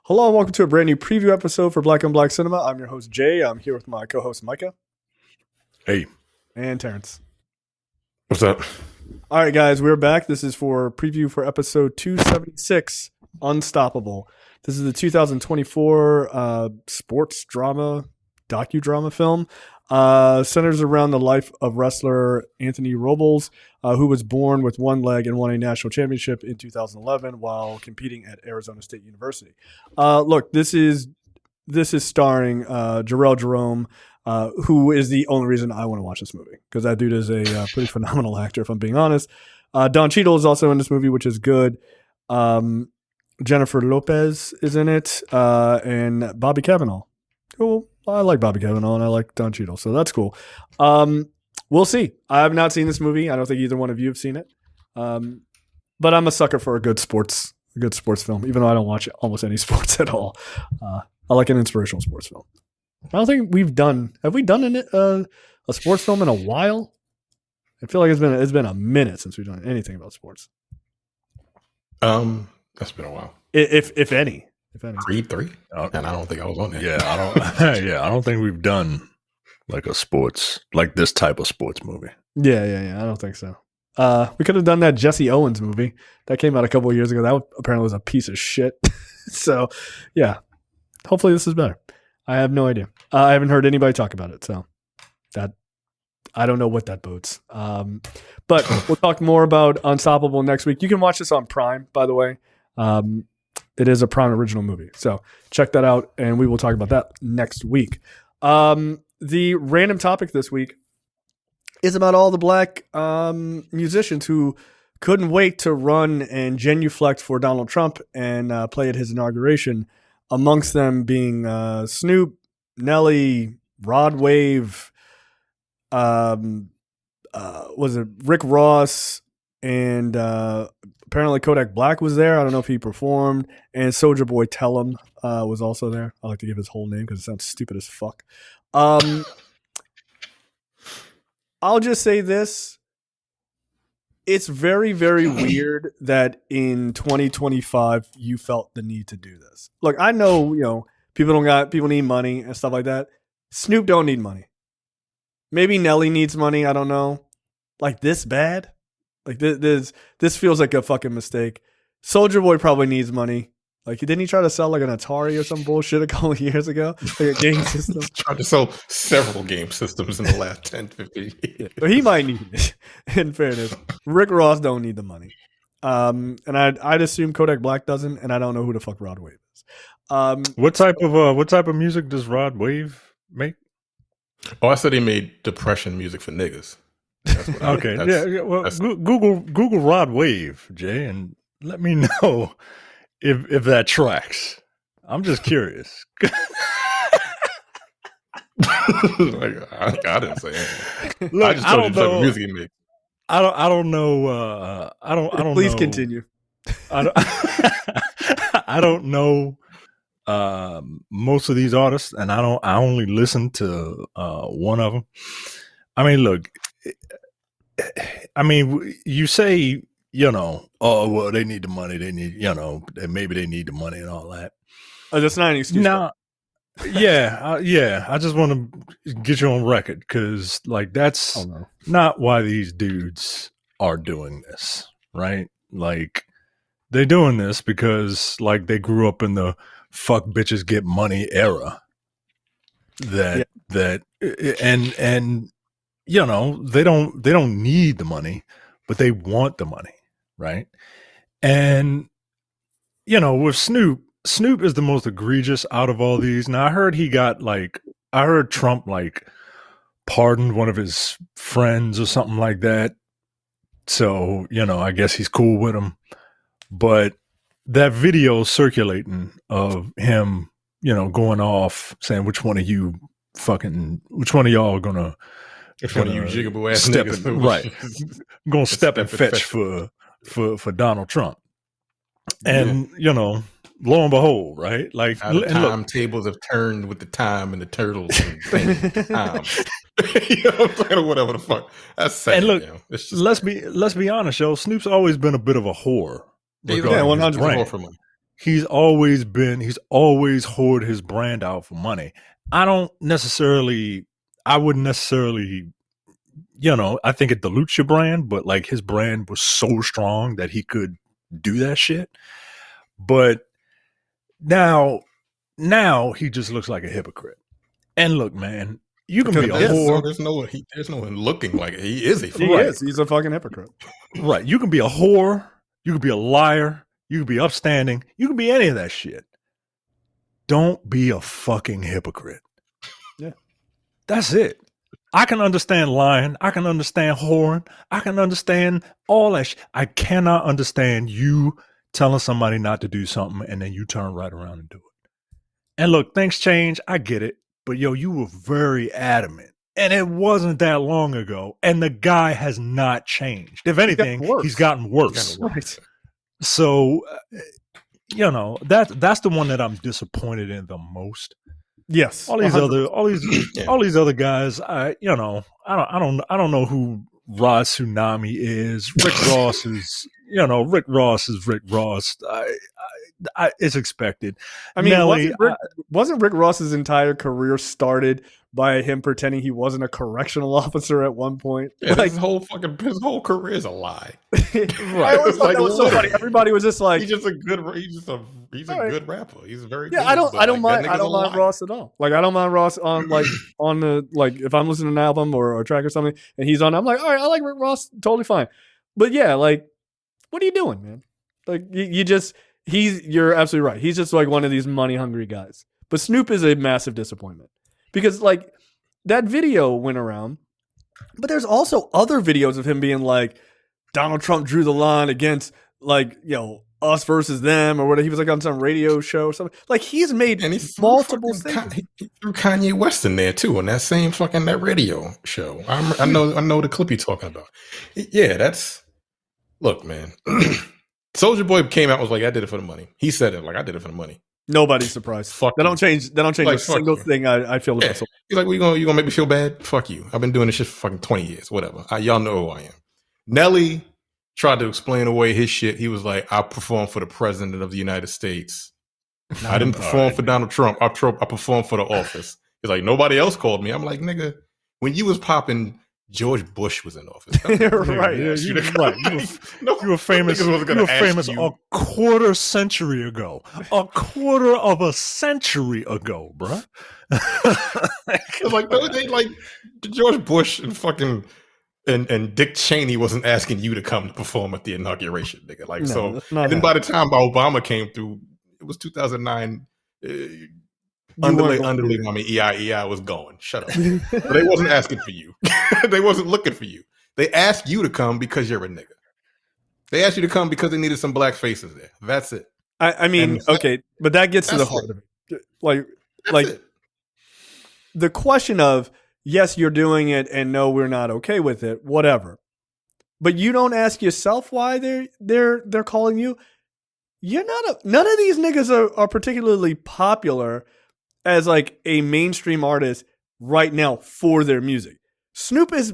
Hello and welcome to a brand new preview episode for Black on Black Cinema. I'm your host, Jay. I'm here with my co-host, Micah. Hey. And Terrence. What's up? All right, guys, we're back. This is for preview for episode 276, Unstoppable. This is the 2024 sports drama, docudrama film. Centers around the life of wrestler Anthony Robles, who was born with one leg and won a national championship in 2011 while competing at Arizona State University. Look, this is starring Jharrel Jemore, who is the only reason I want to watch this movie, because that dude is a pretty phenomenal actor, if I'm being honest. Don Cheadle is also in this movie, which is good. Jennifer Lopez is in it, and Bobby Cavanaugh. Cool. I like Bobby Cavanaugh and I like Don Cheadle, so that's cool. We'll see. I have not seen this movie. I don't think either one of you have seen it. But I'm a sucker for a good sports film, even though I don't watch almost any sports at all. I like an inspirational sports film. I don't think have we done a sports film in a while? I feel like it's been a minute since we've done anything about sports. That's been a while. If any. Creed 3? And I don't think I was on there. Yeah, I don't think we've done like this type of sports movie. Yeah. I don't think so. We could have done that Jesse Owens movie that came out a couple of years ago. That apparently was a piece of shit. So, yeah. Hopefully this is better. I have no idea. I haven't heard anybody talk about it, so I don't know what that bodes. But we'll talk more about Unstoppable next week. You can watch this on Prime, by the way. It is a Prime original movie. So check that out, and we will talk about that next week. The random topic this week is about all the black musicians who couldn't wait to run and genuflect for Donald Trump and play at his inauguration, amongst them being Snoop, Nelly, Rod Wave, was it Rick Ross, and apparently Kodak Black was there. I don't know if he performed. And Soulja Boy Tellum was also there. I like to give his whole name because it sounds stupid as fuck. I'll just say this. It's very, very weird that in 2025 you felt the need to do this. Look, I know, people need money and stuff like that. Snoop don't need money. Maybe Nelly needs money. I don't know. Like this bad? Like this feels like a fucking mistake. Soulja Boy probably needs money. Like, didn't he try to sell like an Atari or some bullshit a couple of years ago? Like a game system? Tried to sell several game systems in the last 10, 15 years. But he might need it, in fairness. Rick Ross don't need the money. And I'd assume Kodak Black doesn't, and I don't know who the fuck Rod Wave is. What type of music does Rod Wave make? Oh, I said he made depression music for niggas. Okay. Well, Google Rod Wave, Jay, and let me know if that tracks. I'm just curious. I didn't say anything. Look, I just told you the type of music he made. I don't know. I don't. Please know. Continue. I don't know most of these artists, and I only listen to one of them. I mean, look. I mean, you say, oh, well, they need the money. They need, maybe they need the money and all that. Oh, that's not an excuse. No, yeah. I just want to get you on record because, like, that's not why these dudes are doing this, right? Like, they're doing this because, like, they grew up in the fuck bitches get money era. And they don't need the money, but they want the money, right? And with Snoop is the most egregious out of all these. Now I heard Trump pardoned one of his friends or something like that. So, I guess he's cool with him. But that video circulating of him, going off saying which one of y'all are gonna If one of you jiggable ass step niggas, right, gonna step and fetch for Donald Trump, and lo and behold, right? Like how the timetables have turned with the time and the turtles and time. I'm saying? Whatever the fuck. That's sad. And look, it's just let's be honest, yo. Snoop's always been a bit of a whore. Yeah, 100%. For money. he's always hoarded his brand out for money. I wouldn't necessarily, I think it dilutes your brand, but like his brand was so strong that he could do that shit. But now he just looks like a hypocrite. And look, man, you can be a whore. There's no one looking like it. He is a He is. He's a fucking hypocrite. Right. You can be a whore. You can be a liar. You can be upstanding. You can be any of that shit. Don't be a fucking hypocrite. Yeah. That's it. I can understand lying. I can understand whoring. I can understand all that shit. I cannot understand you telling somebody not to do something and then you turn right around and do it. And look, things change. I get it. But yo, you were very adamant. And it wasn't that long ago. And the guy has not changed. If anything, he's gotten worse. Right. So, that's the one that I'm disappointed in the most. Yes. All these other guys, I don't know who Rod Tsunami is. Rick Ross is Rick Ross. It's expected. I mean, Nelly, wasn't Rick Ross's entire career started by him pretending he wasn't a correctional officer at one point? Yeah, his whole career is a lie. Right. I always thought that was so funny. Everybody was just like, he's a good rapper. He's very good. I don't mind Ross at all. Like I don't mind Ross on the if I'm listening to an album or a track or something and he's on, I'm like, all right, I like Rick Ross, totally fine. But yeah, like, what are you doing, man? Like you're absolutely right. He's just like one of these money hungry guys. But Snoop is a massive disappointment because like that video went around, but there's also other videos of him being like, Donald Trump drew the line against us versus them or whatever. He was like on some radio show or something. Like he's made multiple things. He threw Kanye West in there too on that same that radio show. I know the clip you're talking about. Yeah, look, man. Soulja Boy came out and was like, I did it for the money. He said it like, I did it for the money. Nobody's surprised. Fuck they don't change like, a single thing I feel about Soulja. He's like, you gonna make me feel bad? Fuck you. I've been doing this shit for fucking 20 years, whatever. Y'all know who I am. Nelly tried to explain away his shit. He was like, I performed for the president of the United States. I didn't perform for Donald Trump. I performed for the office. He's like, nobody else called me. I'm like, nigga, when you was popping, George Bush was in office. Right. Yeah, you were famous. You were famous a quarter century ago. A quarter of a century ago, bro. like George Bush and fucking and Dick Cheney wasn't asking you to come to perform at the inauguration, nigga. Like and then by the time Obama came through, it was 2009. EIEI was going. Shut up. But they wasn't asking for you. They wasn't looking for you. They asked you to come because you're a nigga. They asked you to come because they needed some black faces there. That's it. I mean, okay, but that gets to the heart of it. Like the question of, yes, you're doing it and no, we're not okay with it, whatever. But you don't ask yourself why they're calling you. You're not none of these niggas are particularly popular as like a mainstream artist right now for their music. Snoop is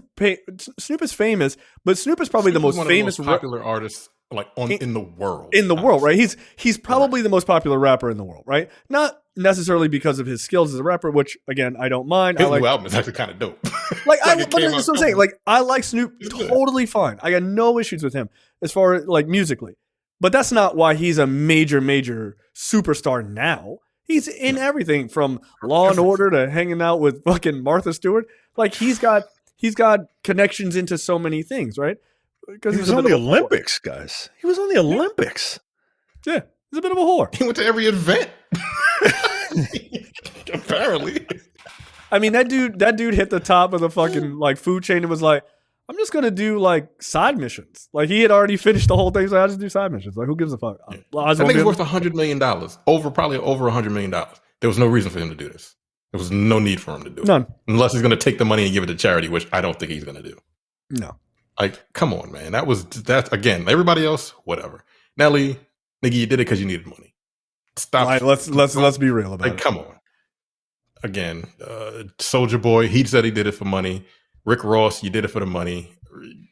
famous, but Snoop is probably the most famous popular artists in the world. In the world, right? He's probably the most popular rapper in the world, right? Not necessarily because of his skills as a rapper, which again I don't mind. His new album is actually kind of dope. But that's what I'm saying. Like I like Snoop totally fine. I got no issues with him as far as like musically, but that's not why he's a major superstar now. He's in everything from Law and Order to hanging out with fucking Martha Stewart. Like he's got connections into so many things, right? Because he was on the Olympics, guys. He was on the Olympics. Yeah, he's a bit of a whore. He went to every event. Apparently. I mean, that dude hit the top of the fucking like food chain and was like, I'm just gonna do like side missions. Like he had already finished the whole thing, so I just do side missions. Like who gives a fuck? Yeah. I think it's worth $100 million. Probably over $100 million. There was no reason for him to do this. There was no need for him to do it. None. Unless he's gonna take the money and give it to charity, which I don't think he's gonna do. No. Like, come on, man. That again, everybody else, whatever. Nelly, nigga, you did it because you needed money. Stop. Right, let's be real about it. Come on. Again, Soulja Boy, he said he did it for money. Rick Ross, you did it for the money.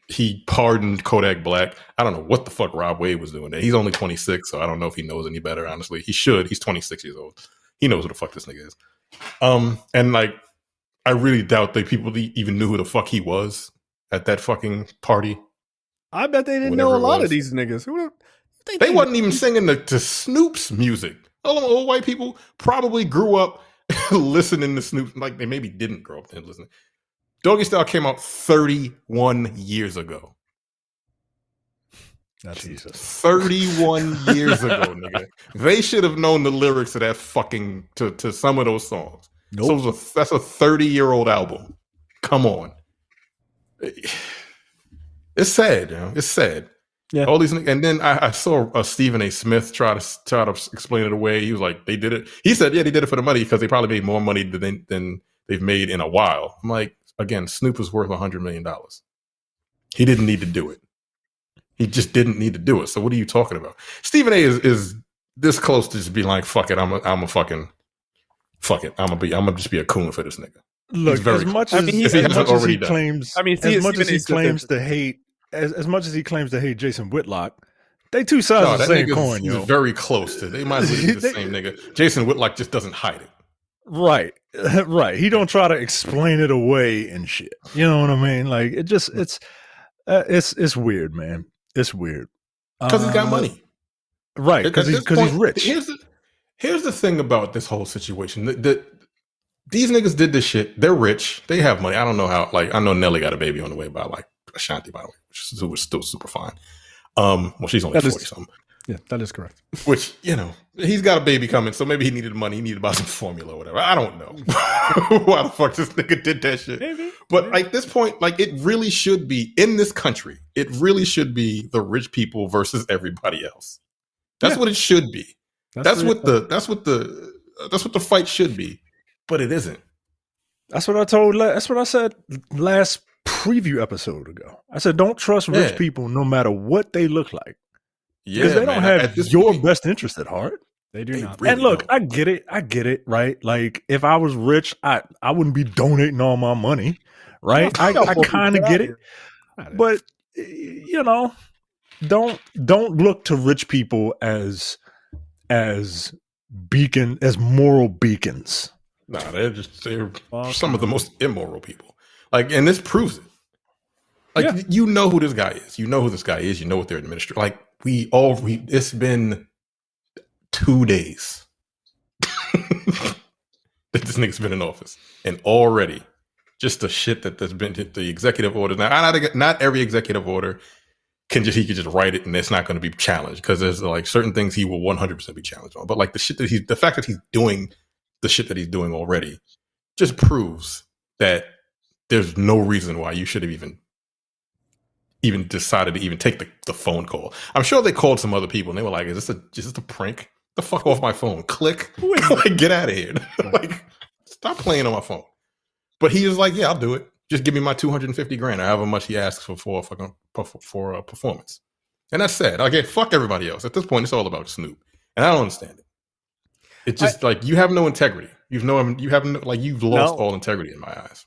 he pardoned Kodak Black. I don't know what the fuck Rob Wade was doing there. He's only 26, so I don't know if he knows any better, honestly. He should. He's 26 years old. He knows who the fuck this nigga is. And like, I really doubt that people even knew who the fuck he was at that fucking party. I bet they didn't know a lot of these niggas. They wasn't even singing to Snoop's music. All them old white people probably grew up listening to Snoop. Like, they maybe didn't grow up and listening. Doggy Style came out 31 years ago. That's Jesus. 31 years ago, nigga. They should have known the lyrics of that fucking to some of those songs. Nope. So that's a 30-year-old album. Come on. It's sad, you know. It's sad. Yeah. All these, and then I saw Stephen A. Smith try to explain it away. He was like, they did it. He said, yeah, they did it for the money because they probably made more money than they've made in a while. I'm like, again, Snoop was worth $100 million. He didn't need to do it. He just didn't need to do it. So what are you talking about? Stephen A. is this close to just being like, fuck it, I'm a fucking fuck it. I'm gonna just be a coon for this nigga. Look, as much as he claims, as much as he claims to hate Jason Whitlock, they two sides of the same coin. He's very close to. They might be the same nigga. Jason Whitlock just doesn't hide it. Right, right. He don't try to explain it away and shit. You know what I mean? Like it's weird, man. It's weird because he's got money, right? Because he's rich. Here's the thing about this whole situation. These niggas did this shit. They're rich. They have money. I don't know how. Like, I know Nelly got a baby on the way by like Ashanti, by the way, which was still super fine. Well, she's only 40 something. Yeah, that is correct. Which, you know, he's got a baby coming, so maybe he needed money. He needed to buy some formula or whatever. I don't know why the fuck this nigga did that shit. But at this point, like, it really should be in this country. It really should be the rich people versus everybody else. That's what it should be. That's what the fight should be. But it isn't. That's what I said last preview episode ago. I said, don't trust rich people no matter what they look like. Yeah, because they don't have your best interest at heart. They do not. Really and look, I get it, right? Like, if I was rich, I wouldn't be donating all my money, right? I kind of get it. But, you know, don't look to rich people as moral beacons. Nah, they're some of the most immoral people. Like, and this proves it. Like, you know who this guy is. You know who this guy is. You know what they're administrating. Like, it's been 2 days that this nigga's been in office, and already just the shit that's been the executive orders. Now, not every executive order he could just write it and it's not going to be challenged, because there's like certain things he will 100% be challenged on. But like the fact that he's doing the shit that he's doing already just proves that there's no reason why you should have even decided to even take the phone call. I'm sure they called some other people and they were like, is this a prank? The fuck off my phone. Click. Like, get out of here. Like, stop playing on my phone. But he was like, yeah, I'll do it. Just give me my $250,000 or however much he asks for a performance. And that's sad. Okay, fuck everybody else. At this point, it's all about Snoop. And I don't understand it. It's just like, you have no integrity. You've lost all integrity in my eyes.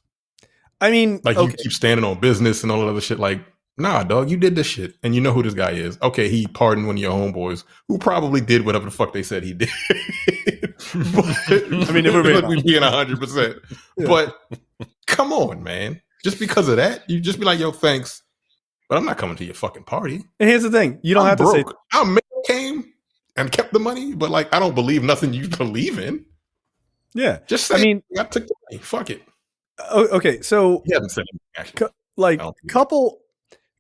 I mean, like, you keep standing on business and all that other shit. Like, nah, dog, you did this shit, and you know who this guy is. Okay, he pardoned one of your homeboys who probably did whatever the fuck they said he did. But, I mean, we being 100%. Yeah. But come on, man. Just because of that, you just be like, yo, thanks, but I'm not coming to your fucking party. And here's the thing: you don't have to say I came and kept the money, but like, I don't believe nothing you believe in. Yeah, just say, I mean, I took the money. Fuck it. Okay, so he hasn't said anything, actually.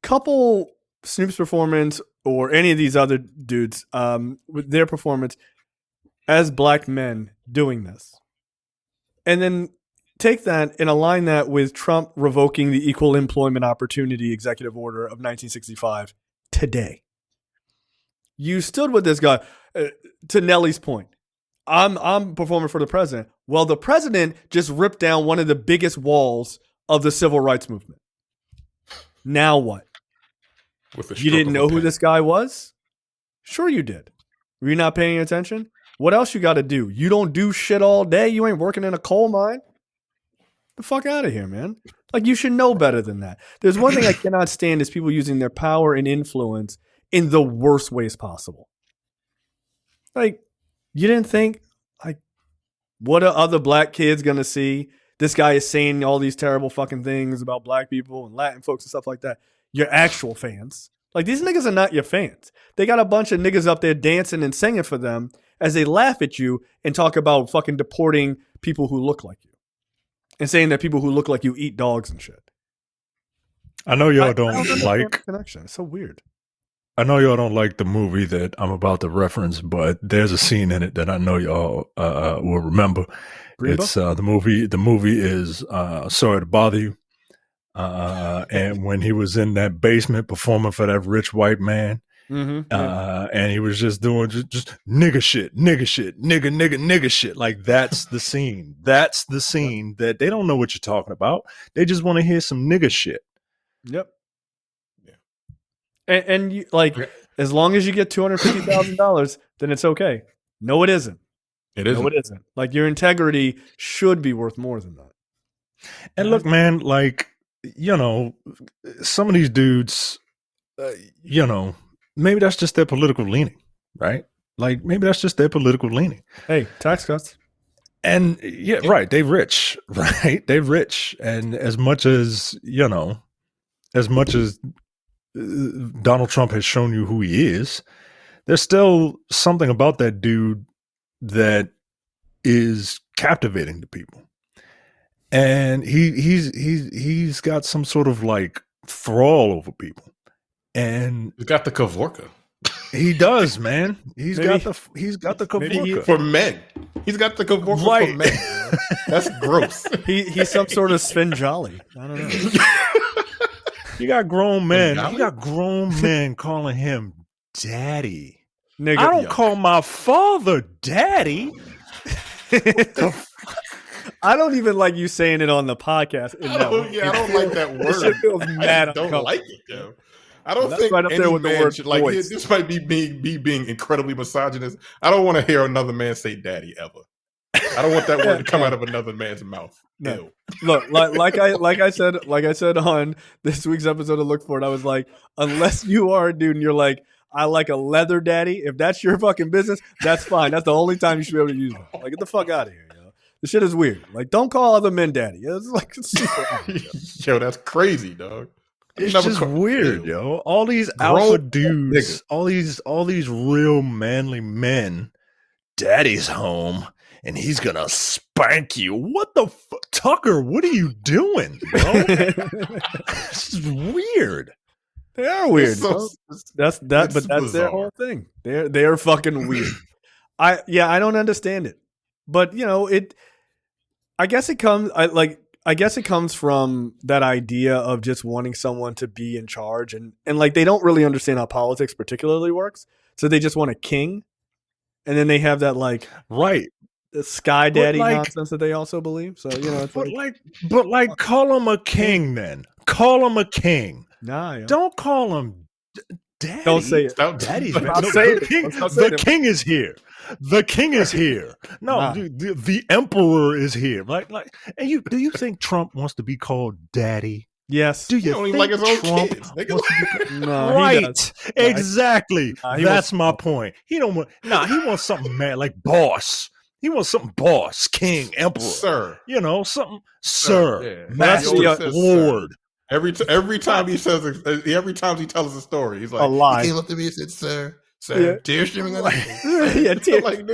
Couple Snoop's performance or any of these other dudes with their performance as black men doing this, and then take that and align that with Trump revoking the Equal Employment Opportunity Executive Order of 1965 today. You stood with this guy. To Nelly's point, I'm performing for the president. Well, the president just ripped down one of the biggest walls of the civil rights movement. Now what? You didn't know who this guy was? Sure you did. Were you not paying attention? What else you got to do? You don't do shit all day. You ain't working in a coal mine. The fuck out of here, man. Like, you should know better than that. There's one thing I cannot stand is people using their power and influence in the worst ways possible. Like, you didn't think, like, what are other black kids going to see? This guy is saying all these terrible fucking things about black people and Latin folks and stuff like that. Your actual fans. Like, these niggas are not your fans. They got a bunch of niggas up there dancing and singing for them as they laugh at you and talk about fucking deporting people who look like you. And saying that people who look like you eat dogs and shit. I know y'all don't like the connection. It's so weird. I know y'all don't like the movie that I'm about to reference, but there's a scene in it that I know y'all will remember. It's the movie. The movie is Sorry to Bother You. And when he was in that basement performing for that rich white man, and he was just doing just nigga shit, nigga shit. Like, that's the scene. That's the scene that they don't know what you're talking about. They just want to hear some nigga shit. Yep. Yeah. And you, like, as long as you get $250,000, then it's okay. No, it isn't. It isn't. No, it isn't. Like, your integrity should be worth more than that. And look, man, like, you know, some of these dudes, you know, maybe that's just their political leaning, right? Like, maybe that's just their political leaning. Hey, tax cuts. And yeah, right. They rich, right? They rich. And as much as, you know, as much as Donald Trump has shown you who he is, there's still something about that dude that is captivating to people. And he's got some sort of like thrall over people. And he's got the Kavorka. He does, man. He's got the Kavorka for men. He's got the Kavorka for men. That's gross. He's some sort of Svengali. I don't know. You got grown men. You got grown men calling him daddy. Nigga, I don't call my father daddy. I don't even like you saying it on the podcast. I don't like that word. It feels mad. I don't like it, yo. I don't think right up there with the word should, like, this might be me being incredibly misogynist. I don't want to hear another man say daddy ever. I don't want that word to come out of another man's mouth. No. Look, like I said on this week's episode of Look For It, I was like, unless you are a dude and you're like, I like a leather daddy, if that's your fucking business, that's fine. That's the only time you should be able to use it. Like, get the fuck out of here, yo. This shit is weird. Like, don't call other men daddy. It's like super odd, yo, that's crazy, dog. It's just weird, yo. All these alpha dudes, all these real manly men. Daddy's home, and he's gonna spank you. What the Tucker? What are you doing, bro? This is weird. They are weird. That's but that's bizarre. Their whole thing. They're fucking weird. I don't understand it, but you know it. I guess it comes from that idea of just wanting someone to be in charge, and like they don't really understand how politics particularly works, so they just want a king, and then they have that like the sky daddy nonsense that they also believe. So you know, it's call him a king then. Call him a king. Nah, yeah. Don't call him daddy. Don't say it. Daddy's the king is here. The king is here. No, the emperor is here. Like, and do you think Trump wants to be called daddy? Yes. Do you think like his own Trump kids? No, right. Exactly. That's my point. He don't want. He wants something mad like boss. He wants something boss, king, emperor, sir. You know, something, sir, yeah. master, lord. Every time he tells a story, he's like, a lie. He came up to me and said, "Sir, yeah. Tears streaming on his face." Like,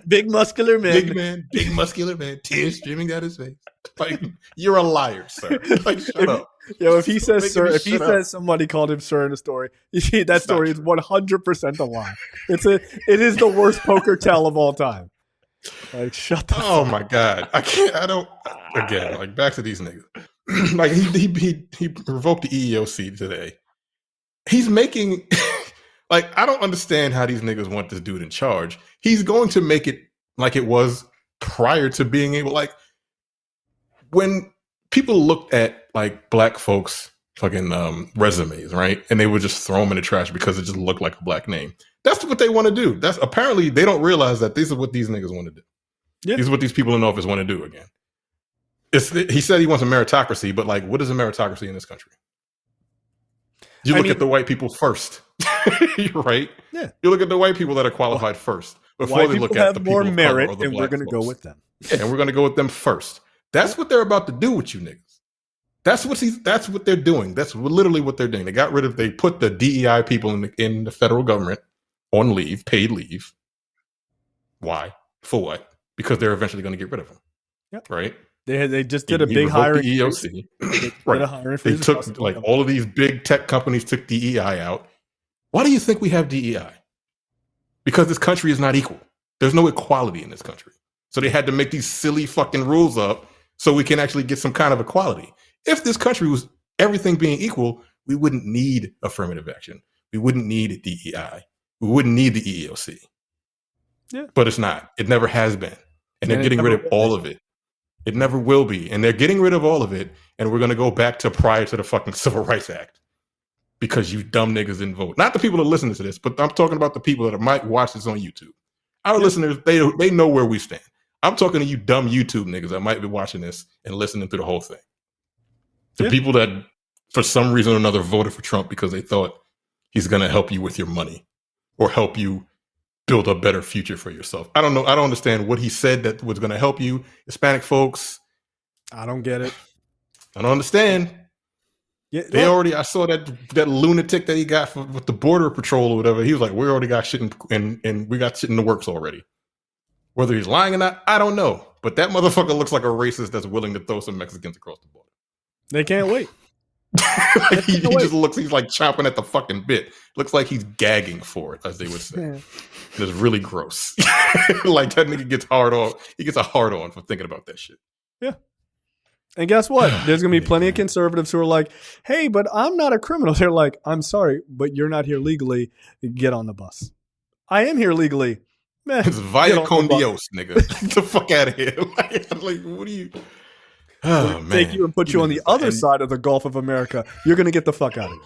big muscular man, big muscular man, tears streaming down his face. Like, you're a liar, sir. Like, shut up. Yo, if he says sir, if he says somebody called him sir in a story, that story is 100% a lie. It is the worst poker tell of all time. Like, shut the fuck my God. Again, like, back to these niggas. Like, he revoked the EEOC today. He's making like, I don't understand how these niggas want this dude in charge. He's going to make it like it was prior to being able, like, when people looked at like black folks fucking resumes, right? And they would just throw them in the trash because it just looked like a black name. That's what they want to do. That's apparently they don't realize that this is what these niggas want to do. Yeah. This is what these people in office want to do again. He said he wants a meritocracy, but like, what is a meritocracy in this country? You look at the white people first, right? Yeah. You look at the white people that are qualified first before White they look people at have the more people of color merit, or the and we're black going to go folks. with them. Yeah, and we're going to go with them first. That's what they're about to do with you niggas. That's what they're doing. That's literally what they're doing. They put the DEI people in the federal government on leave, paid leave. Why? For what? Because they're eventually going to get rid of them. Yep. Right? They just did a big hiring. The EOC. Right. They took like all of these big tech companies took DEI out. Why do you think we have DEI? Because this country is not equal. There's no equality in this country. So they had to make these silly fucking rules up so we can actually get some kind of equality. If this country was everything being equal, we wouldn't need affirmative action. We wouldn't need DEI. We wouldn't need the EEOC. Yeah. But it's not. It never has been. And they're getting rid of all of it. It never will be. And they're getting rid of all of it. And we're going to go back to prior to the fucking Civil Rights Act. Because you dumb niggas didn't vote. Not the people that listen to this, but I'm talking about the people that might watch this on YouTube. Our listeners, they know where we stand. I'm talking to you dumb YouTube niggas that might be watching this and listening to the whole thing. The people that, for some reason or another, voted for Trump because they thought he's going to help you with your money or help you build a better future for yourself. I don't know. I don't understand what he said that was going to help you. Hispanic folks. I don't get it. I don't understand. Yeah, I saw that lunatic that he got with the border patrol or whatever. He was like, we already got shit and we got shit in the works already. Whether he's lying or not, I don't know. But that motherfucker looks like a racist that's willing to throw some Mexicans across the border. They can't wait. Like he just looks, he's like chomping at the fucking bit. Looks like he's gagging for it, as they would say. Yeah. It's really gross. Like that nigga gets hard on. He gets a hard on for thinking about that shit. Yeah. And guess what? There's going to be plenty of conservatives who are like, hey, but I'm not a criminal. They're like, I'm sorry, but you're not here legally. Get on the bus. I am here legally. Meh, it's via con Dios, nigga. Get the fuck out of here. Like, what do you... Oh, man. Take you and put you on the other side of the Gulf of America. You're going to get the fuck out of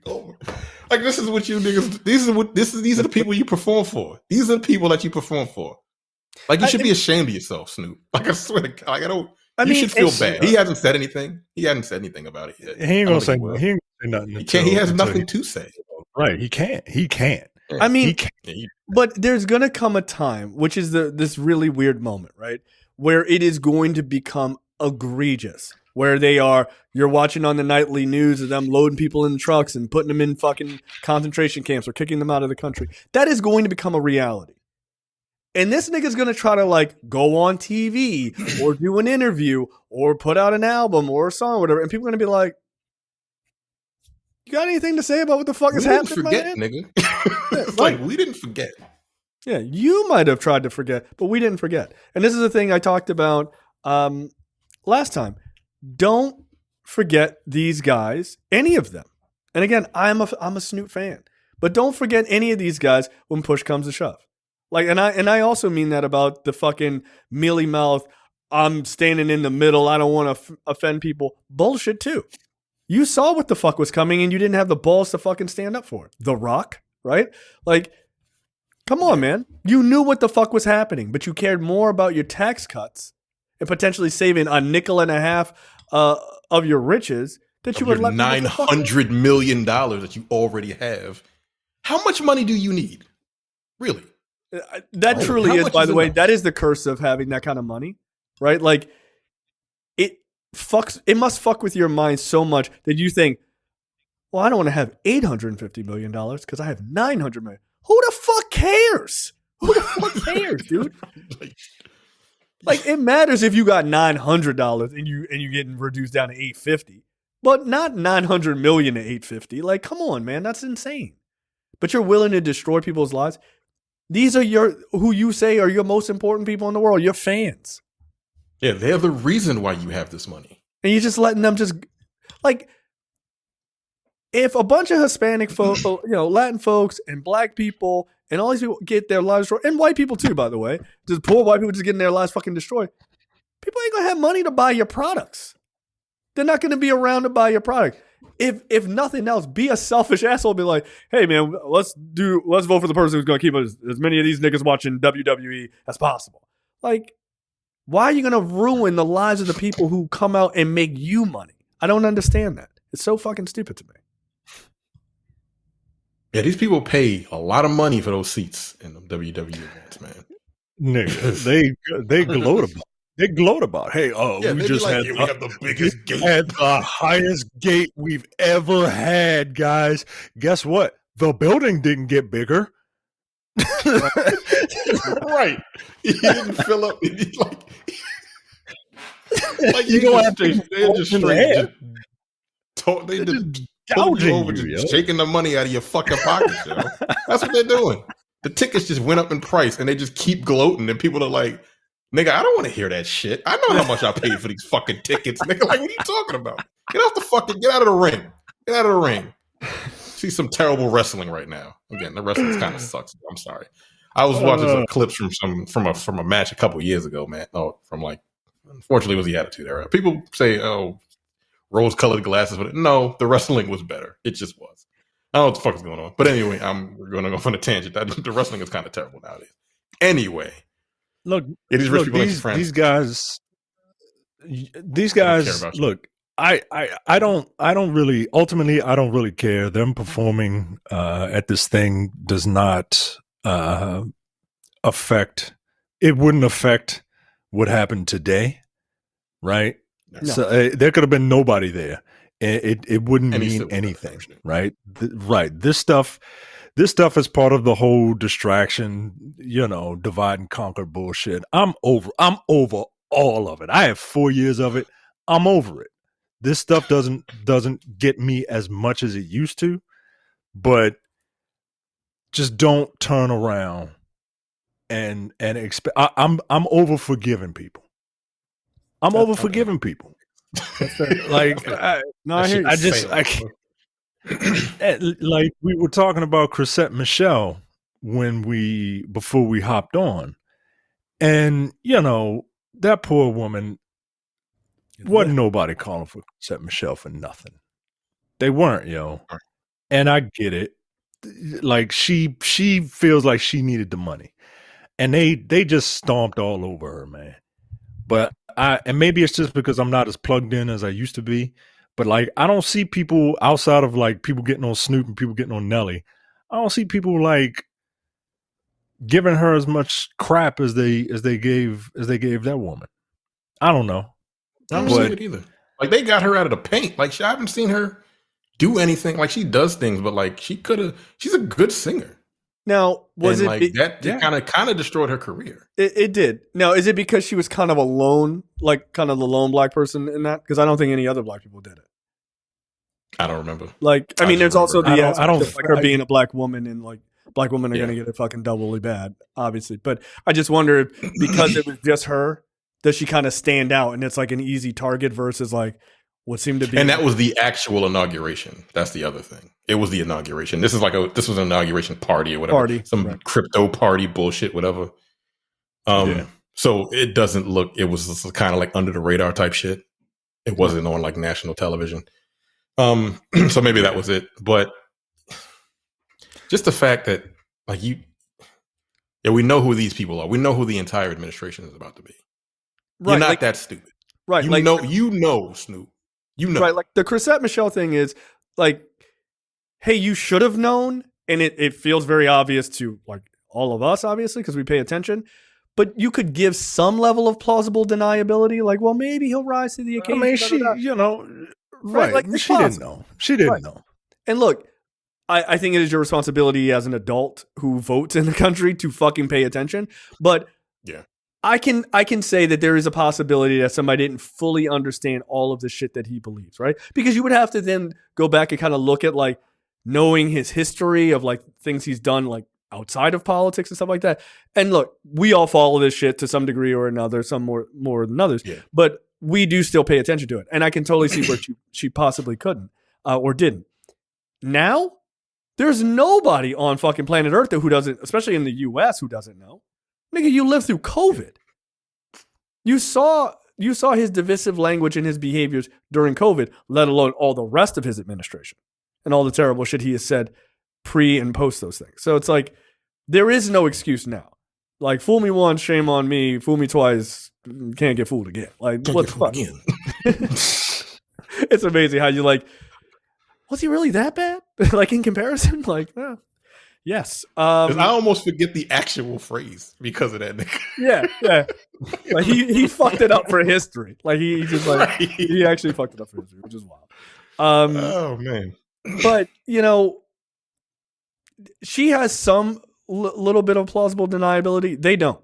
here. Like, this is what you niggas... These are the people you perform for. These are the people that you perform for. Like, you should be ashamed of yourself, Snoop. Like, I swear to God, like, you should feel bad. He hasn't said anything. He hasn't said anything about it yet. He ain't gonna say nothing. He has nothing to say. Right. He can't. I mean, but there's going to come a time, which is this really weird moment, right? Where it is going to become egregious. Where you're watching on the nightly news of them loading people in trucks and putting them in fucking concentration camps or kicking them out of the country. That is going to become a reality. And this nigga's going to try to like go on TV or do an interview or put out an album or a song or whatever. And people are going to be like, you got anything to say about what the fuck is happening, forget, man? Nigga. It's like, we didn't forget. Yeah, you might have tried to forget, but we didn't forget. And this is the thing I talked about last time. Don't forget these guys, any of them. And again, I'm a Snoop fan. But don't forget any of these guys when push comes to shove. Like, and I also mean that about the fucking mealy mouth, I'm standing in the middle, I don't want to offend people. Bullshit too. You saw what the fuck was coming and you didn't have the balls to fucking stand up for it. The Rock, right? Like, come on, man. You knew what the fuck was happening, but you cared more about your tax cuts and potentially saving $0.50 of your riches that you would let $900 million that you already have. How much money do you need? Really? That truly is, by the way, that is the curse of having that kind of money, right? Like, it must fuck with your mind so much that you think, well, I don't want to have $850 million because I have $900 million. Who the fuck cares? Who the fuck cares, dude? Like, it matters if you got $900 and you getting reduced down to $850, but not $900 million to $850. Like, come on, man, that's insane. But you're willing to destroy people's lives. These are who you say are your most important people in the world. Your fans. Yeah, they're the reason why you have this money. And you're just letting them just like, if a bunch of Hispanic folks, Latin folks and black people and all these people get their lives destroyed, and white people too, by the way, just poor white people just getting their lives fucking destroyed, people ain't gonna have money to buy your products. They're not gonna be around to buy your product. If nothing else, be a selfish asshole. Be like, hey man, let's vote for the person who's gonna keep as many of these niggas watching WWE as possible. Like, Why are you going to ruin the lives of the people who come out and make you money? I don't understand that. It's so fucking stupid to me. Yeah, these people pay a lot of money for those seats in the WWE events, man. Nigga, they gloat about. They gloat about. Hey, we just like, had we have the biggest gate, had the highest gate we've ever had, guys. Guess what? The building didn't get bigger. Right. He didn't fill up. Like You don't have to. They're just straight. They just gouging over, you, just shaking the money out of your fucking pockets, yo. That's what they're doing. The tickets just went up in price, and they just keep gloating. And people are like, "Nigga, I don't want to hear that shit. I know how much I paid for these fucking tickets." Nigga, like, what are you talking about? Get out of the ring. Get out of the ring. See some terrible wrestling right now. Again, the wrestling kind of sucks. I'm sorry. I was watching some clips from a match a couple years ago, man. Oh, unfortunately, it was the Attitude Era. People say, "Oh, rose-colored glasses," but no, the wrestling was better. It just was. I don't know what the fuck is going on. But anyway, we're going to go on a tangent. The wrestling is kind of terrible nowadays. Anyway, look, it is rich people these guys. Look, I don't really. Ultimately, I don't really care. Them performing at this thing does not affect. It wouldn't affect what happened today, right? No. So there could have been nobody there. It wouldn't mean anything, right? Right. This stuff is part of the whole distraction, divide and conquer bullshit. I'm over all of it. I have 4 years of it. I'm over it. This stuff doesn't get me as much as it used to, but just don't turn around and expect. I'm over forgiving people. I'm over forgiving people. Like, I like we were talking about Chrisette Michele before we hopped on, and that poor woman wasn't nobody calling for Chrisette Michele for nothing. They weren't, and I get it. Like she feels like she needed the money, and they just stomped all over her, man. But and maybe it's just because I'm not as plugged in as I used to be, but like I don't see people outside of like people getting on Snoop and people getting on Nelly. I don't see people like giving her as much crap as they gave that woman. I don't know. I don't see it either. Like they got her out of the paint. Like I haven't seen her do anything. Like she does things, but like she's a good singer. Now, that kind of destroyed her career? It did. Now, is it because she was kind of alone, like kind of the lone black person in that? Because I don't think any other black people did it. I don't remember. Like, I mean, there's also the aspect of like her being a black woman, and like black women are going to get it fucking doubly bad, obviously. But I just wonder if because it was just her, does she kind of stand out, and it's like an easy target versus like what seemed to be. And that was the actual inauguration. That's the other thing. It was the inauguration. This was an inauguration party or whatever. Some crypto party bullshit, whatever. So it doesn't look, it was kind of like under the radar type shit. It wasn't on like national television. So maybe that was it. But just the fact that like we know who these people are. We know who the entire administration is about to be. Right, you're not that stupid. Right. You know, Snoop. Right. Like the Chrisette Michele thing is like, hey, you should have known. And it feels very obvious to like all of us, obviously, because we pay attention. But you could give some level of plausible deniability. Like, well, maybe he'll rise to the occasion. I mean, she didn't know. She didn't know. And look, I think it is your responsibility as an adult who votes in the country to fucking pay attention. But yeah. I can say that there is a possibility that somebody didn't fully understand all of the shit that he believes, right? Because you would have to then go back and kind of look at like knowing his history of like things he's done like outside of politics and stuff like that. And look, we all follow this shit to some degree or another, some more than others. Yeah. But we do still pay attention to it. And I can totally see where she possibly couldn't or didn't. Now, there's nobody on fucking planet Earth who doesn't, especially in the US, who doesn't know. Nigga, you lived through COVID. You saw his divisive language and his behaviors during COVID, let alone all the rest of his administration and all the terrible shit he has said pre and post those things. So it's like, there is no excuse now. Like, fool me once, shame on me. Fool me twice, can't get fooled again. Like, Can't what get the fooled fuck? again. It's amazing how you like, was he really that bad? Like in comparison? Like, yes. 'Cause I almost forget the actual phrase because of that nigga. Yeah. Like he fucked it up for history. Like he just like Right. he actually fucked it up for history, which is wild. Oh man. But she has some little bit of plausible deniability. They don't.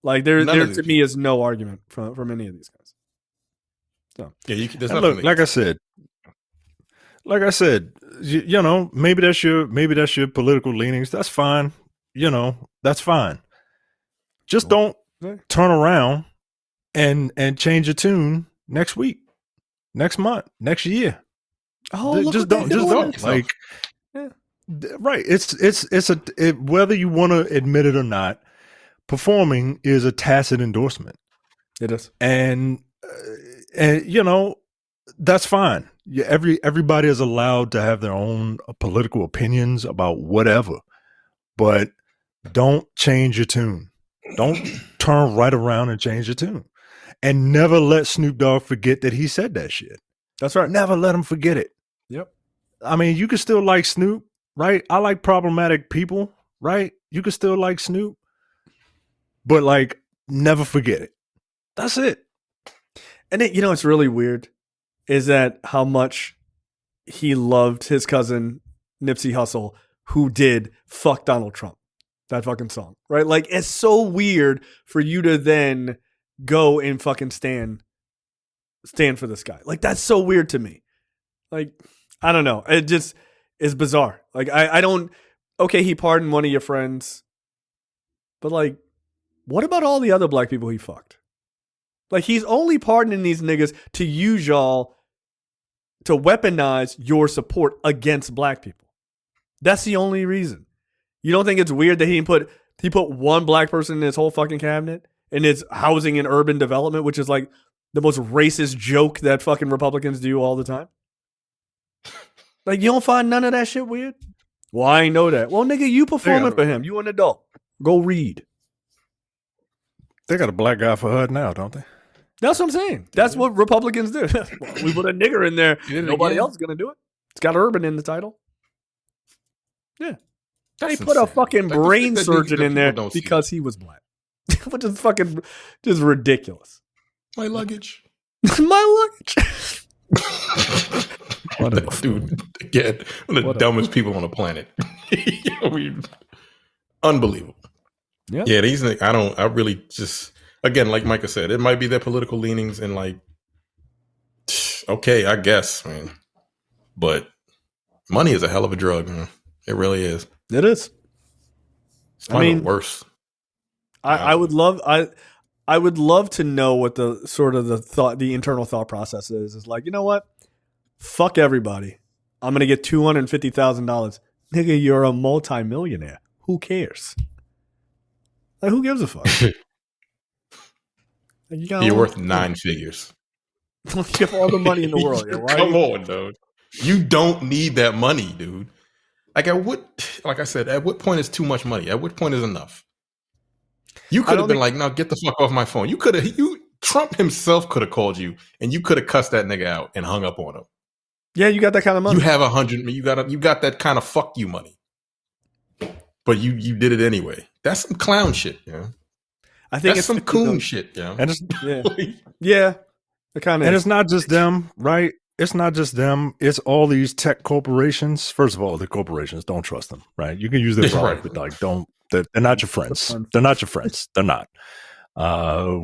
Like there to me is no argument from any of these guys. So yeah, there's and nothing. Look, like I said, maybe that's your political leanings. That's fine. That's fine. Just don't turn around and change your tune next week, next month, next year. Oh, just don't. Like, right? It's whether you want to admit it or not. Performing is a tacit endorsement. It is, and that's fine. Yeah, everybody is allowed to have their own political opinions about whatever, but don't change your tune. Don't turn right around and change your tune. And never let Snoop Dogg forget that he said that shit. That's right. Never let him forget it. Yep. I mean, you can still like Snoop, right? I like problematic people, right? You can still like Snoop, but like, never forget it. That's it. And it's really weird is that how much he loved his cousin Nipsey Hussle, who did "Fuck Donald Trump," that fucking song, right? Like, it's so weird for you to then go and fucking stand for this guy. Like, that's so weird to me. Like, I don't know. It just is bizarre. Like, I don't. Okay, he pardoned one of your friends, but like, what about all the other black people he fucked? Like, he's only pardoning these niggas to use y'all to weaponize your support against black people. That's the only reason. You don't think it's weird that he put one black person in his whole fucking cabinet and it's housing and urban development, which is like the most racist joke that fucking Republicans do all the time? Like, you don't find none of that shit weird? Well, I ain't know that. Well, nigga, you performing for him. You an adult. Go read. They got a black guy for HUD now, don't they? That's what I'm saying. That's what Republicans do. We put a nigger in there. Nobody else is going to do it. It's got urban in the title. Yeah. They put a fucking brain surgeon in there because he was black. Which is fucking just ridiculous. My luggage. My luggage. Dude, again, one of the dumbest people on the planet. Unbelievable. Yeah, these I really just, again, like Micah said, it might be their political leanings and like, okay, I guess, man. But money is a hell of a drug, man. It really is. It is. It's worse. I would love to know what the sort of the internal thought process is. It's like, you know what? Fuck everybody. I'm gonna get $250,000. Nigga, you're a multimillionaire. Who cares? Like, who gives a fuck? Like, you're worth 9 figures. You have all the money in the world. Come on, dude. You don't need that money, dude. Like I said, at what point is too much money? At what point is enough? You could have been like, no, get the fuck off my phone. Trump himself could have called you and you could have cussed that nigga out and hung up on him. Yeah, you got that kind of money. You have 100. You got that kind of fuck you money. But you did it anyway. That's some clown shit, yeah. I think that's some coon shit, yeah. And it's, yeah, it kind of. And it's not just them, right? It's not just them. It's all these tech corporations. First of all, the corporations, don't trust them, right? You can use their product, but like, don't. They're not your friends. They're not your friends. They're not.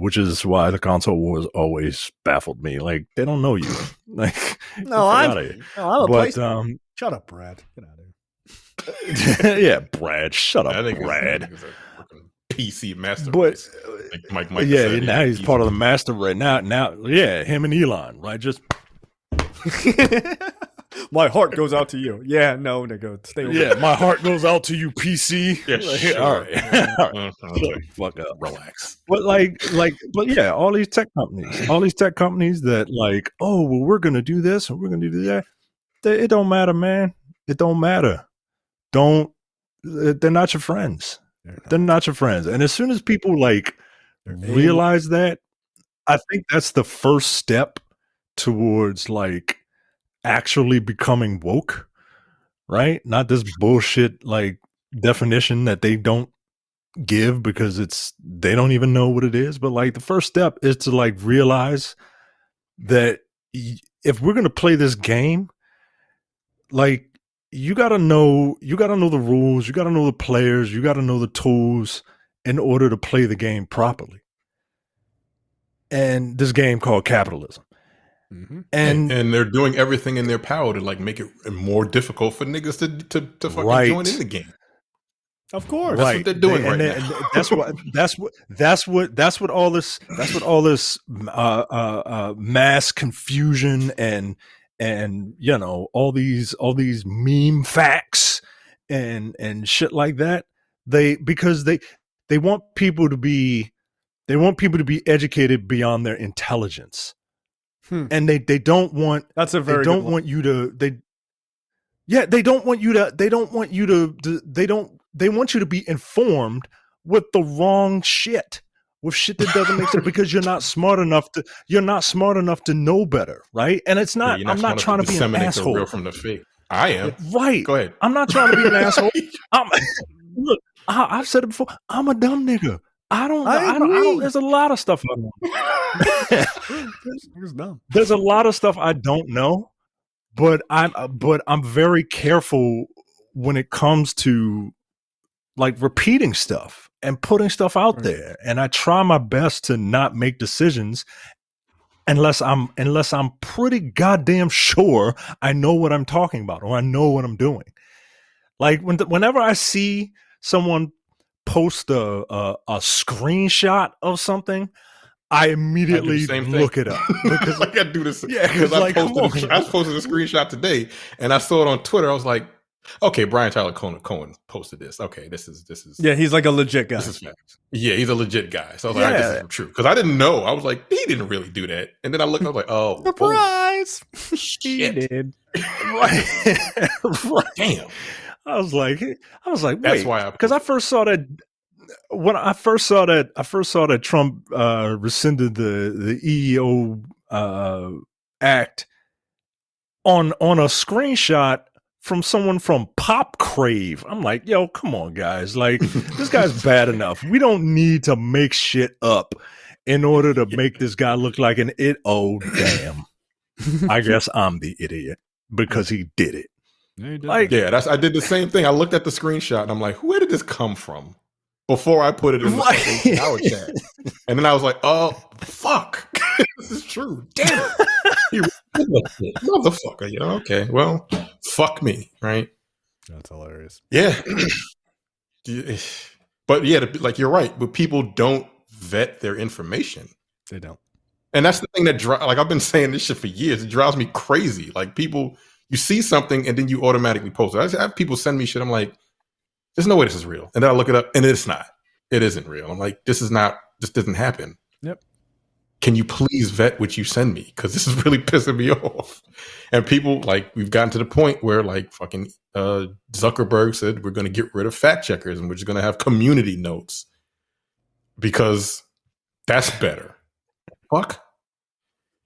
Which is why the console wars always baffled me. Like, they don't know you. Like, I'm a place. Shut up, Brad. Get out of here. Yeah, Brad. Shut up, Brad. PC master race. Like Mike said, now he's part of the master right now. Yeah, him and Elon, right? Just my heart goes out to you. Yeah, no, nigga, stay away. Yeah, my heart goes out to you, PC. Yeah, sure. All right. Fuck up, relax. But yeah, all these tech companies that like, oh, well, we're gonna do this and we're gonna do that. It don't matter, man. It don't matter. They're not your friends. They're not your friends. And as soon as people like realize that, I think that's the first step towards like actually becoming woke, right? Not this bullshit like definition that they don't give because they don't even know what it is. But like the first step is to like realize that if we're gonna play this game, like you gotta know the rules, you gotta know the players, you gotta know the tools in order to play the game properly. And this game called capitalism. Mm-hmm. And they're doing everything in their power to like make it more difficult for niggas to fucking join in the game. Of course, that's what they're doing right now. That's what all this mass confusion and you know all these meme facts and shit like that. Because they want people to be educated beyond their intelligence. And they don't want that's a very they don't want you to they want you to be informed with the wrong shit, with shit that doesn't make sense because you're not smart enough to know better, right? And it's not, I'm not trying to be an asshole. The real from the fake. I am. Right. Go ahead. I'm not trying to be an asshole. Look, I've said it before. I'm a dumb nigga. I don't. There's a lot of stuff I know. There's a lot of stuff I don't know, but I'm very careful when it comes to like repeating stuff and putting stuff out there. And I try my best to not make decisions unless I'm pretty goddamn sure I know what I'm talking about or I know what I'm doing. Like whenever I see someone post a screenshot of something, I immediately look it up because like I do this. Yeah, because I posted a screenshot today and I saw it on Twitter. I was like, okay, Brian Tyler Cohen posted this. Okay, this is. Yeah, he's like a legit guy. This is facts. Yeah, he's a legit guy. So I was like, this is true because I didn't know. I was like, he didn't really do that. And then I looked. I was like, oh, surprise! He did. Right. Damn. I was like, wait, that's why because I first saw that when I first saw that Trump rescinded the EEO act on a screenshot from someone from Pop Crave. I'm like, yo, come on, guys. Like, this guy's bad enough. We don't need to make shit up in order to make this guy look like an it. Oh, damn. I guess I'm the idiot because he did it. I did the same thing. I looked at the screenshot and I'm like, where did this come from? Before I put it in the our chat. And then I was like, oh, fuck. This is true. Damn it. Motherfucker. You know, okay. Well, fuck me. Right. That's hilarious. Yeah. But yeah, like you're right. But people don't vet their information. They don't. And that's the thing that like I've been saying this shit for years. It drives me crazy. Like people, you see something and then you automatically post it. I have people send me shit. I'm like, there's no way this is real. And then I look it up and it's not. It isn't real. I'm like, this doesn't happen. Yep. Can you please vet what you send me? Because this is really pissing me off. And people, like, we've gotten to the point where, like, fucking Zuckerberg said we're going to get rid of fact checkers and we're just going to have community notes because that's better. Fuck.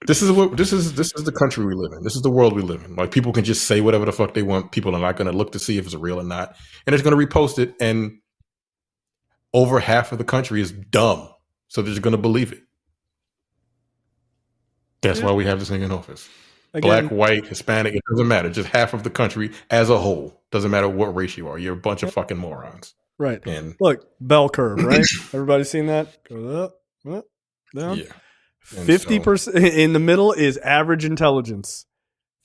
This is the country we live in. This is the world we live in. Like, people can just say whatever the fuck they want. People are not going to look to see if it's real or not. And it's going to repost it. And over half of the country is dumb. So they're just going to believe it. That's why we have this thing in office. Again, black, white, Hispanic, it doesn't matter. Just half of the country as a whole. Doesn't matter what race you are. You're a bunch of fucking morons. Right. And look, bell curve, right? Everybody seen that? Goes up, down. Yeah. 50% in the middle is average intelligence.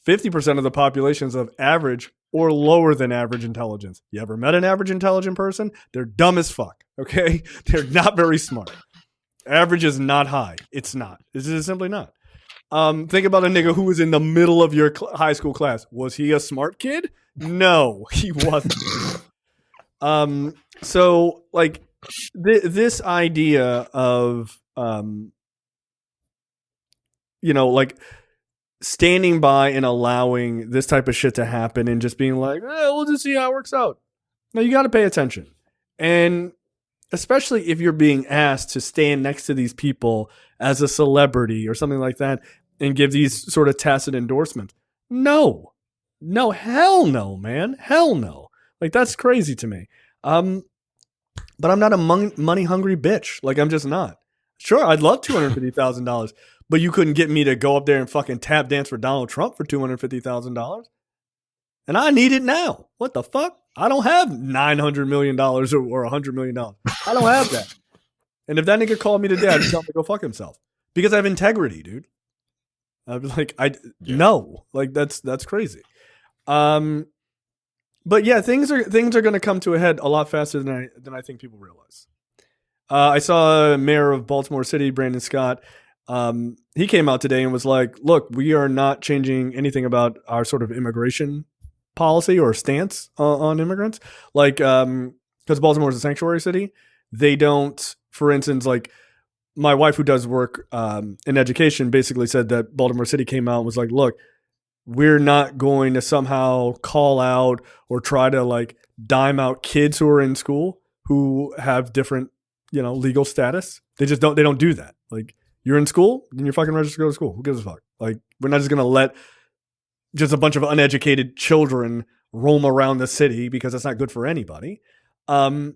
50% of the population is of average or lower than average intelligence. You ever met an average intelligent person? They're dumb as fuck. Okay. They're not very smart. Average is not high. It's not. This is simply not. Think about a nigga who was in the middle of your high school class. Was he a smart kid? No, he wasn't. So like this idea of, like standing by and allowing this type of shit to happen and just being like, we'll just see how it works out. Now you got to pay attention. And especially if you're being asked to stand next to these people as a celebrity or something like that and give these sort of tacit endorsements. No, hell no, man. Hell no. Like, that's crazy to me. But I'm not a money hungry bitch. Like, I'm just not. Sure, I'd love $250,000, but you couldn't get me to go up there and fucking tap dance for Donald Trump for $250,000. And I need it now. What the fuck? I don't have $900 million or $100 million. I don't have that. And if that nigga called me today, I'd tell him to go fuck himself because I have integrity, dude. I'd be like, no, like that's crazy. But yeah, things are going to come to a head a lot faster than I think people realize. I saw Mayor of Baltimore City, Brandon Scott. He came out today and was like, look, we are not changing anything about our sort of immigration policy or stance on immigrants. Like, because Baltimore is a sanctuary city, they don't, for instance, like my wife who does work in education basically said that Baltimore City came out and was like, look, we're not going to somehow call out or try to like dime out kids who are in school who have different, legal status. They don't do that. Like, you're in school, then you're fucking registered to go to school. Who gives a fuck? Like, we're not just going to let just a bunch of uneducated children roam around the city because that's not good for anybody. But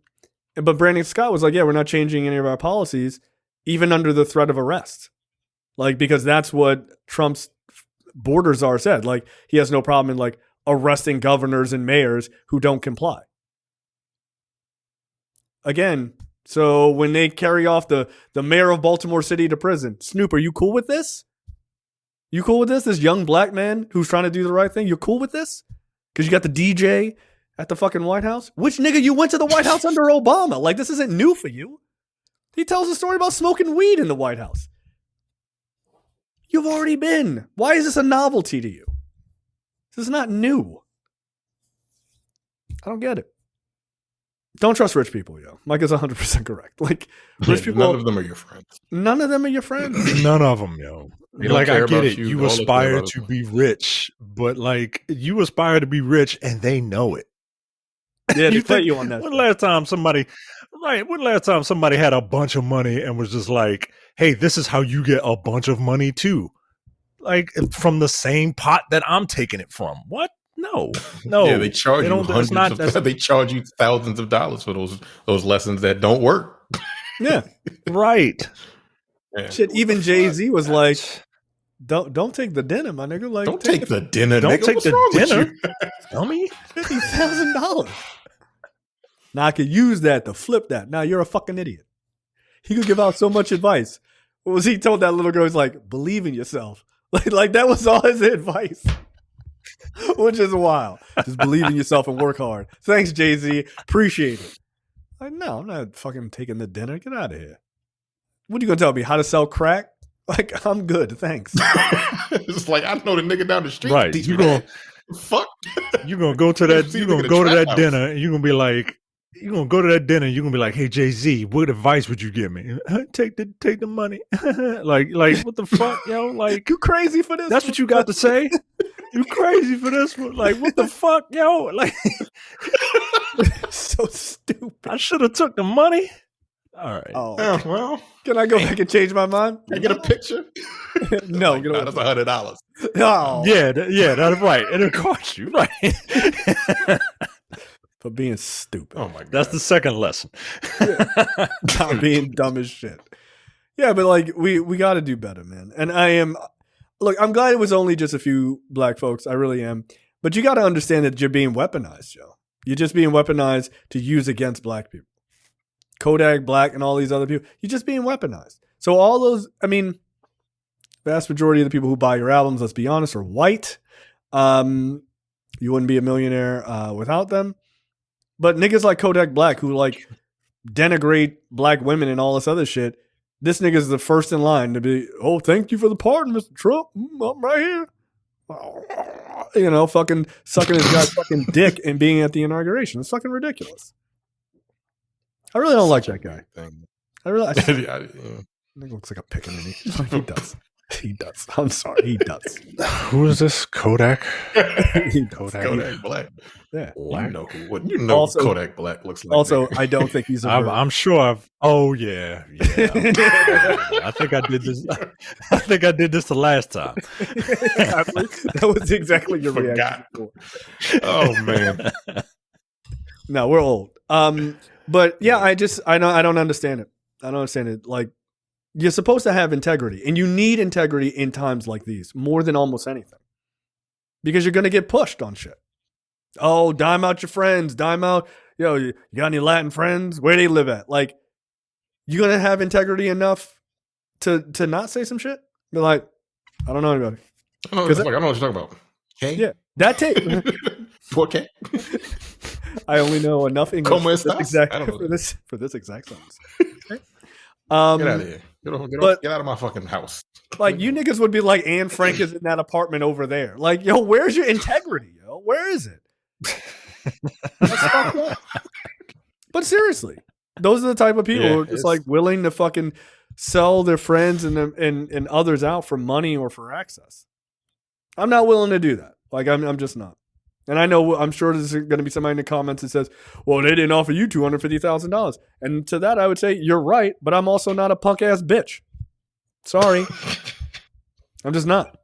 Brandon Scott was like, yeah, we're not changing any of our policies, even under the threat of arrest. Like, because that's what Trump's border czar said. Like, he has no problem in like arresting governors and mayors who don't comply. Again, so when they carry off the mayor of Baltimore City to prison, Snoop, are you cool with this? You cool with this? This young black man who's trying to do the right thing, you're cool with this? Because you got the DJ at the fucking White House? Which nigga, you went to the White House under Obama? Like, this isn't new for you. He tells a story about smoking weed in the White House. You've already been. Why is this a novelty to you? This is not new. I don't get it. Don't trust rich people, yo. Mike is 100% correct. Like, rich people. None of them are your friends. None of them are your friends. None of them, yo. Like, I get it. You aspire to be rich, but like, you aspire to be rich and they know it. Yeah, they put you on that. When last time somebody had a bunch of money and was just like, hey, this is how you get a bunch of money too. Like, from the same pot that I'm taking it from. What? No. Yeah, they charge you they charge you thousands of dollars for those lessons that don't work. Yeah. Right. Yeah. Shit, even Jay-Z was like, don't take the dinner, my nigga. Like, don't take the dinner. Don't nigga. take What's the dinner. Tell me. $50,000. Now I could use that to flip that. Now you're a fucking idiot. He could give out so much advice. What was he told that little girl? He's like, believe in yourself. Like that was all his advice. Which is wild. Just believe in yourself and work hard. Thanks, Jay-Z. Appreciate it. Like, no, I'm not fucking taking the dinner. Get out of here. What are you going to tell me? How to sell crack? Like, I'm good. Thanks. It's like, I know the nigga down the street. Right. You going fuck. You're going to go to that. You're going to go to that dinner and you're going to be like, you're going to go to that dinner and you're going to be like, hey, Jay-Z, what advice would you give me? Take the money. like, what the fuck, yo? Like, you crazy for this? That's what you got to say? You crazy for this one? Like, what the fuck, yo? Like, so stupid. I should have took the money. All right. Oh, yeah, well, can I go back and change my mind? Can I get a picture? No, like, that's $100. Oh, yeah, that's right. It'll cost you, right? For being stupid. Oh my god, that's the second lesson. Not being dumb as shit. Yeah, but like we got to do better, man. And I'm glad it was only just a few black folks. I really am. But you got to understand that you're being weaponized, Joe. You're just being weaponized to use against black people. Kodak Black and all these other people. You're just being weaponized. So all those, vast majority of the people who buy your albums, let's be honest, are white. You wouldn't be a millionaire without them. But niggas like Kodak Black who like denigrate black women and all this other shit, this nigga's the first in line to be, oh, thank you for the pardon, Mr. Trump. I'm right here. Fucking sucking his guy's fucking dick and being at the inauguration. It's fucking ridiculous. I really don't like that guy. I think he looks like a pickaninny. He does. He does. I'm sorry. He does. Who is this? Kodak? He does. Kodak Black. Yeah. Black? You know who Also- Kodak Black looks like. Also, nigga. I don't think he's a virgin. I'm sure I've. Oh yeah. I think I did this. I think I did this the last time. Exactly. That was exactly your reaction. Forgot. Oh man. No, we're old. But yeah, I don't understand it. I don't understand it. Like, you're supposed to have integrity, and you need integrity in times like these more than almost anything, because you're going to get pushed on shit. Oh, dime out your friends, dime out. Yo, you got any Latin friends? Where they live at? Like, you going to have integrity enough to not say some shit? Be like, I don't know anybody. I don't know what you're talking about. Okay. Yeah, that take. 4K. I only know enough English Como for this estas? I don't know. for this exact sentence. Get out of here. Get out of my fucking house. Like, you niggas would be like, Anne Frank is in that apartment over there. Like, yo, where's your integrity, yo? Where is it? That's fucked up. But seriously, those are the type of people who are just like willing to fucking sell their friends and others out for money or for access. I'm not willing to do that. Like, I'm just not. And I'm sure there's going to be somebody in the comments that says, well, they didn't offer you $250,000. And to that, I would say, you're right, but I'm also not a punk ass bitch. Sorry. I'm just not.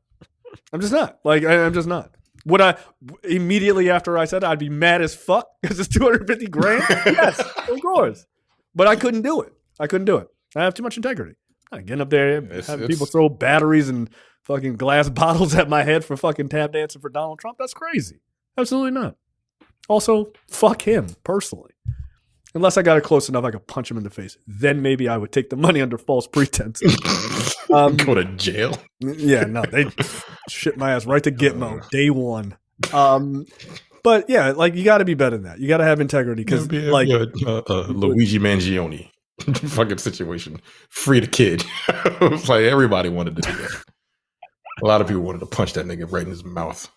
Like, I'm just not. Would I immediately after I said it, I'd be mad as fuck because it's $250,000? Yes, of course. But I couldn't do it. I have too much integrity. I'm getting up there, having people throw batteries and fucking glass bottles at my head for fucking tap dancing for Donald Trump. That's crazy. Absolutely not. Also, fuck him personally. Unless I got it close enough, I could punch him in the face. Then maybe I would take the money under false pretense. Go to jail. Yeah, no, they shit my ass right to Gitmo day one. But yeah, like, you got to be better than that. You got to have integrity because, like, Luigi Mangione fucking situation. Free the kid. It was like everybody wanted to do that. A lot of people wanted to punch that nigga right in his mouth.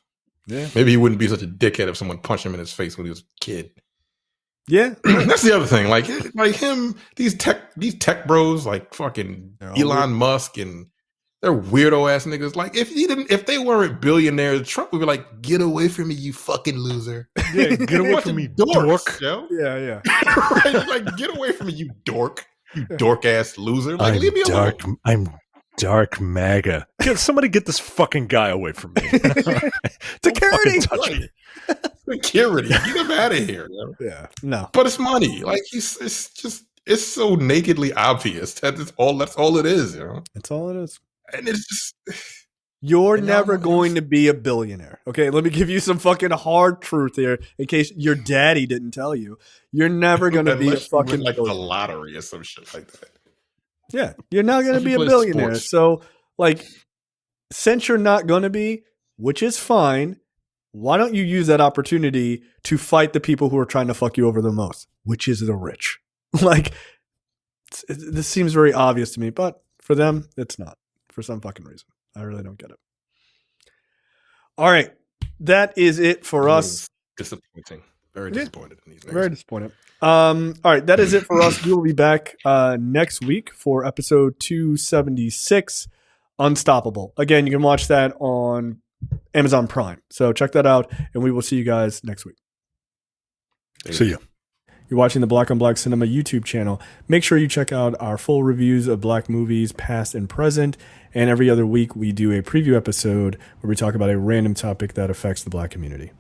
Yeah, maybe he wouldn't be such a dickhead if someone punched him in his face when he was a kid. Yeah, that's the other thing. Like him, these tech bros, like fucking Elon Musk, and they're weirdo ass niggas. Like, if they weren't billionaires, Trump would be like, "Get away from me, you fucking loser! Yeah, get away from me, dork!" Yo. Yeah. Right? Like, get away from me, you dork! You dork ass loser! Like, leave me alone. I'm dark MAGA. Somebody get this fucking guy away from me. Security, touch me. Security, get him out of here. Yo. Yeah, no. But it's money. Like, it's so nakedly obvious that that's all it is. You know, That's all it is. and it's just. You're never going to be a billionaire. Okay, let me give you some fucking hard truth here in case your daddy didn't tell you. You're never going to be a fucking like the billionaire. lottery or some shit like that. Yeah, you're not going to be a play billionaire. sports. So, like, since you're not going to be, which is fine, why don't you use that opportunity to fight the people who are trying to fuck you over the most, which is the rich? Like, this seems very obvious to me, but for them, it's not for some fucking reason. I really don't get it. All right, that is it for us. Disappointing. Very disappointed in these niggas. Very disappointed. All right, that is it for us. We will be back next week for episode 276, Unstoppable. Again, you can watch that on Amazon Prime. So check that out, and we will see you guys next week. See ya. You're watching the Black on Black Cinema YouTube channel. Make sure you check out our full reviews of black movies, past and present. And every other week, we do a preview episode where we talk about a random topic that affects the black community.